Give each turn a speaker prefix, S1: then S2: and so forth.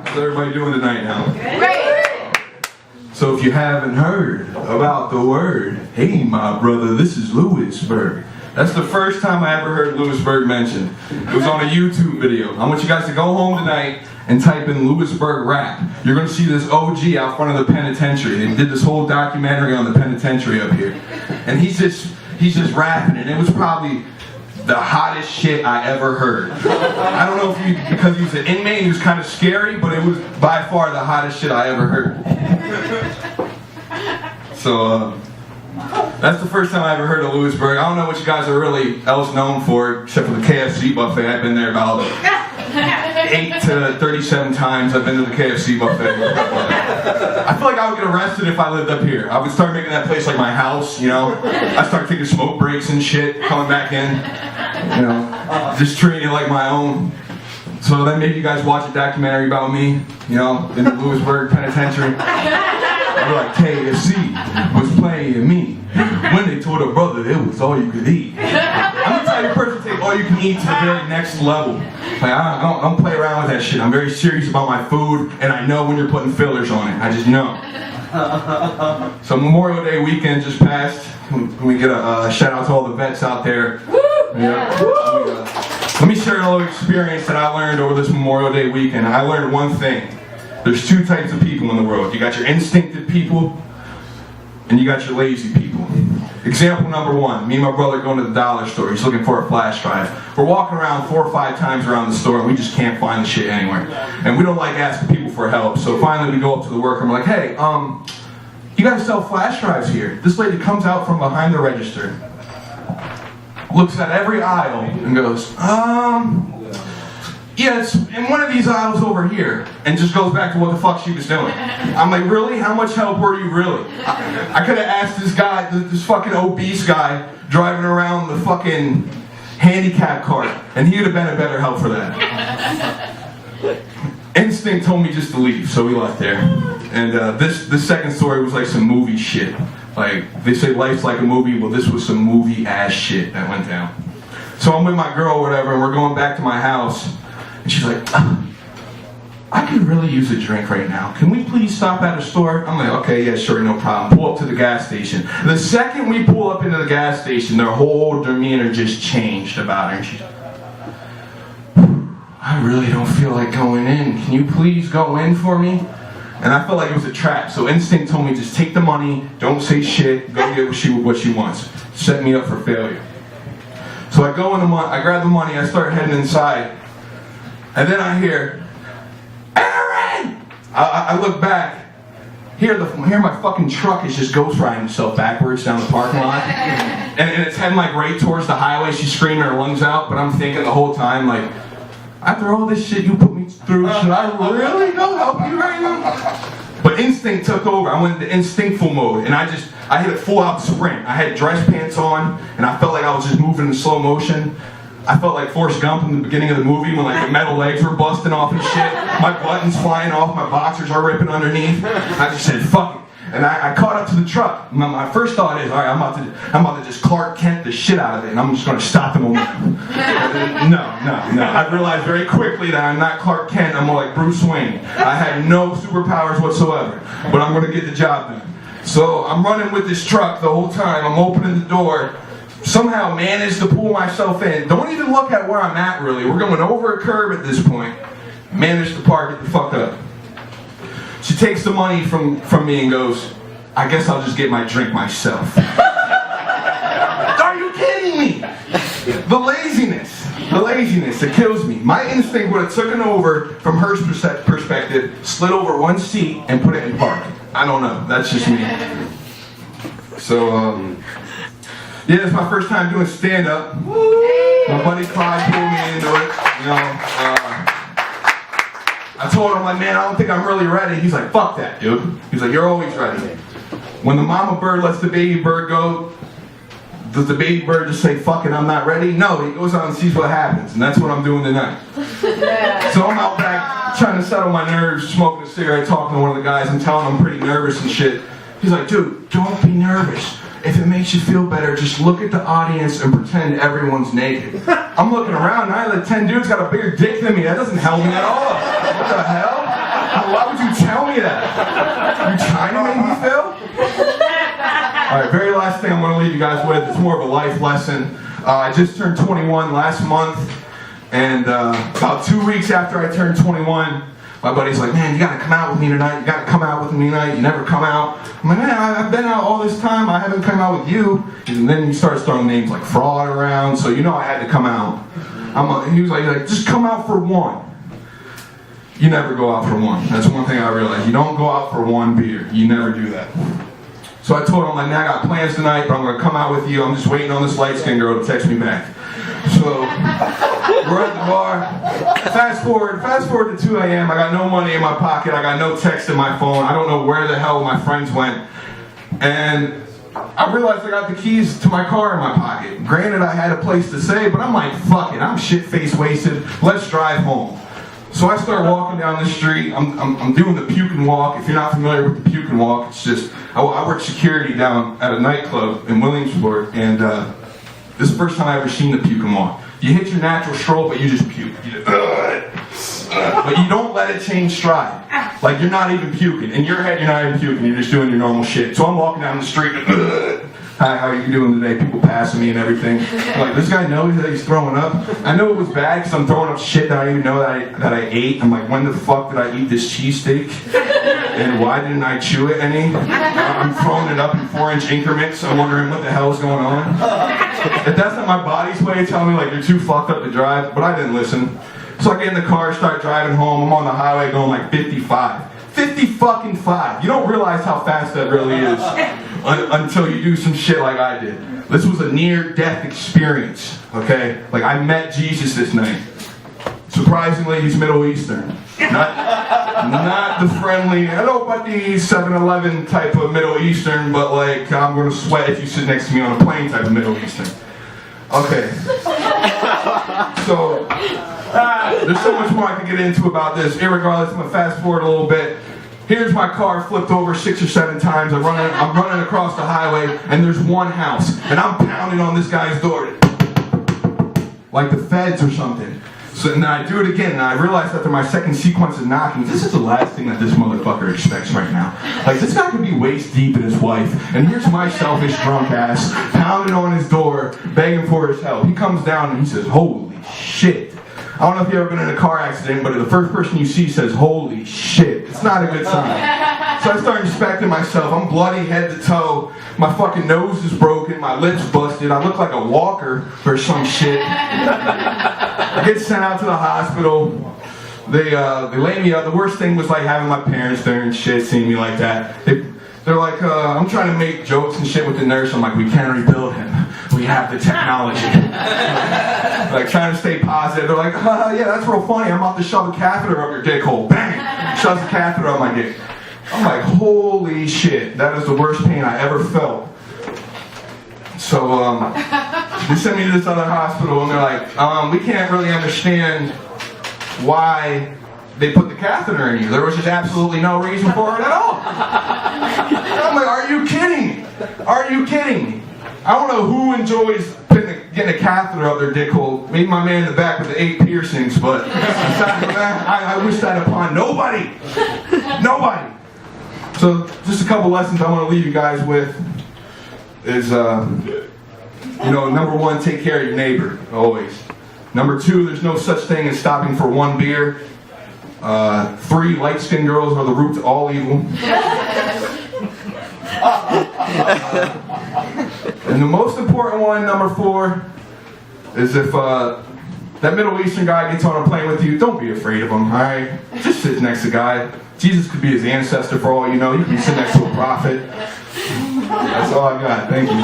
S1: How's everybody doing tonight now?
S2: Great!
S1: So if you haven't heard about the word, hey my brother, this is Lewisburg. That's the first time I ever heard Lewisburg mentioned. It was on a YouTube video. I want you guys to go home tonight and type in Lewisburg rap. You're going to see this OG out front of the penitentiary. They did this whole documentary on the penitentiary up here. And he's just rapping, and it was probably the hottest shit I ever heard. I don't know if because he was an inmate, he was kind of scary, but it was by far the hottest shit I ever heard. So, that's the first time I ever heard of Lewisburg. I don't know what you guys are really else known for, except for the KFC buffet. I've been there about 8 to 37 times. I've been to the KFC buffet. I feel like I would get arrested if I lived up here. I would start making that place like my house, you know. I start taking smoke breaks and shit, coming back in, you know, just treating it like my own. So then maybe you guys watch a documentary about me, you know, in the Lewisburg penitentiary. They're like, KFC was playing me when they told a brother it was all you could eat. I'm the type of person to take all you can eat to the very next level. Like, I don't play around with that shit. I'm very serious about my food, and I know when you're putting fillers on it. I just know. So Memorial Day weekend just passed. Can we get a shout out to all the vets out there? Yeah. Let me share a little experience that I learned over this Memorial Day weekend. I learned one thing. There's two types of people in the world. You got your instinctive people, and you got your lazy people. Example number one, me and my brother going to the dollar store. He's looking for a flash drive. We're walking around 4 or 5 times around the store, and we just can't find the shit anywhere. And we don't like asking people for help, so finally we go up to the worker and we're like, hey, you guys sell flash drives here? This lady comes out from behind the register, looks at every aisle, and goes, yeah, it's in one of these aisles over here, and just goes back to what the fuck she was doing. I'm like, really? How much help were you really? I could have asked this guy, this fucking obese guy, driving around the fucking handicap cart, and he would have been a better help for that. Instinct told me just to leave, so we left there. And this second story was like some movie shit. Like, they say life's like a movie, well this was some movie ass shit that went down. So I'm with my girl or whatever, and we're going back to my house. And she's like, I could really use a drink right now. Can we please stop at a store? I'm like, okay, yeah, sure, no problem. Pull up to the gas station. The second we pull up into the gas station, their whole demeanor just changed about her. And she's like, I really don't feel like going in. Can you please go in for me? And I felt like it was a trap. So instinct told me, just take the money, don't say shit, go get what she wants. Set me up for failure. So I go in I grab the money, I start heading inside. And then I hear, Aaron! I look back, hear my fucking truck is just ghost riding itself backwards down the parking lot. And it's heading like right towards the highway. She's screaming her lungs out, but I'm thinking the whole time, like, after all this shit you put me through, should I really go help you right now? But instinct took over. I went into instinctful mode, and I hit a full-out sprint. I had dress pants on, and I felt like I was just moving in slow motion. I felt like Forrest Gump in the beginning of the movie when like the metal legs were busting off and shit. My buttons flying off, my boxers are ripping underneath. I just said, fuck it. And I caught up to the truck. My first thought is, all right, I'm about to just Clark Kent the shit out of it, and I'm just going to stop the momentum. No. I realized very quickly that I'm not Clark Kent. I'm more like Bruce Wayne. I had no superpowers whatsoever, but I'm going to get the job done. So I'm running with this truck the whole time. I'm opening the door. Somehow managed to pull myself in. Don't even look at where I'm at, really. We're going over a curb at this point. Managed to park it the fuck up. She takes the money from me and goes, I guess I'll just get my drink myself. Are you kidding me? The laziness, it kills me. My instinct would have taken over from her perspective, slid over one seat and put it in park. I don't know, that's just me. So, yeah, it's my first time doing stand-up. My buddy Clyde pulled me into it, you know. I told him, like, man, I don't think I'm really ready. He's like, fuck that, dude. He's like, you're always ready. When the mama bird lets the baby bird go, does the baby bird just say, fuck it, I'm not ready? No, he goes out and sees what happens, and that's what I'm doing tonight. So I'm out back trying to settle my nerves, smoking a cigarette, talking to one of the guys, and telling him I'm pretty nervous and shit. He's like, dude, don't be nervous. If it makes you feel better, just look at the audience and pretend everyone's naked. I'm looking around, 9 out of 10 dudes got a bigger dick than me. That doesn't help me at all. What the hell? Why would you tell me that? You trying to make me fail? Alright, very last thing I'm going to leave you guys with. It's more of a life lesson. I just turned 21 last month, and about 2 weeks after I turned 21, my buddy's like, man, you gotta come out with me tonight. You gotta come out with me tonight. You never come out. I'm like, man, I've been out all this time. I haven't come out with you. And then he starts throwing names like fraud around, so you know I had to come out. He was like, just come out for one. You never go out for one. That's one thing I realized. You don't go out for one beer. You never do that. So I told him, like, man, I got plans tonight, but I'm gonna come out with you. I'm just waiting on this light-skinned girl to text me back. So we're at the bar. Fast forward to 2 a.m. I got no money in my pocket. I got no text in my phone. I don't know where the hell my friends went. And I realized I got the keys to my car in my pocket. Granted, I had a place to stay, but I'm like, fuck it. I'm shit-faced wasted. Let's drive home. So I start walking down the street. I'm doing the puke and walk. If you're not familiar with the puke and walk, it's just, I work security down at a nightclub in Williamsport, and this is the first time I ever seen the puke and walk. You hit your natural stroll, but you just puke. But you don't let it change stride. Like, you're not even puking. In your head, you're not even puking. You're just doing your normal shit. So I'm walking down the street, hi, how are you doing today? People passing me and everything. I'm like, this guy knows that he's throwing up. I know it was bad because I'm throwing up shit that I didn't even know that I ate. I'm like, when the fuck did I eat this cheesesteak? And why didn't I chew it any? I'm throwing it up in 4-inch increments. I'm wondering what the hell is going on. If that's not my body's way of telling me, like, you're too fucked up to drive, but I didn't listen. So I get in the car, start driving home. I'm on the highway going like 55. 50-fucking-5. You don't realize how fast that really is until you do some shit like I did. This was a near-death experience, okay? Like, I met Jesus this night. Surprisingly, he's Middle Eastern. Not the friendly, hello buddy, 7-Eleven type of Middle Eastern, but like, I'm gonna sweat if you sit next to me on a plane type of Middle Eastern. Okay. So, there's so much more I can get into about this. Irregardless, I'm gonna fast forward a little bit. Here's my car flipped over 6 or 7 times. I'm running across the highway, and there's one house, and I'm pounding on this guy's door, like the feds or something. So then I do it again, and I realize after my second sequence of knocking, this is the last thing that this motherfucker expects right now. Like, this guy could be waist deep in his wife, and here's my selfish drunk ass pounding on his door, begging for his help. He comes down and he says, holy shit. I don't know if you've ever been in a car accident, but the first person you see says, holy shit. It's not a good sign. So I start inspecting myself. I'm bloody head to toe. My fucking nose is broken. My lips busted. I look like a walker or some shit. I get sent out to the hospital. They lay me up. The worst thing was like having my parents there and shit, seeing me like that. They're like, I'm trying to make jokes and shit with the nurse. I'm like, we can't rebuild him. We have the technology. Like, trying to stay positive. They're like, yeah, that's real funny. I'm about to shove a catheter up your dick hole. Bang! Shoves a catheter up my dick. I'm like, holy shit. That is the worst pain I ever felt. So, they sent me to this other hospital, and they're like, we can't really understand why they put the catheter in you. There was just absolutely no reason for it at all. I'm like, are you kidding me? Are you kidding me? I don't know who enjoys getting a catheter up their dick hole. Maybe my man in the back with the 8 piercings, but aside from that, I wish that upon nobody. Nobody. So, just a couple lessons I want to leave you guys with is, number 1, take care of your neighbor, always. Number 2, there's no such thing as stopping for one beer. 3, light-skinned girls are the root to all evil. And the most important one, number 4, is if that Middle Eastern guy gets on a plane with you, don't be afraid of him, alright? Just sit next to the guy. Jesus could be his ancestor for all you know. You can sit next to a prophet. That's all I got. Thank you.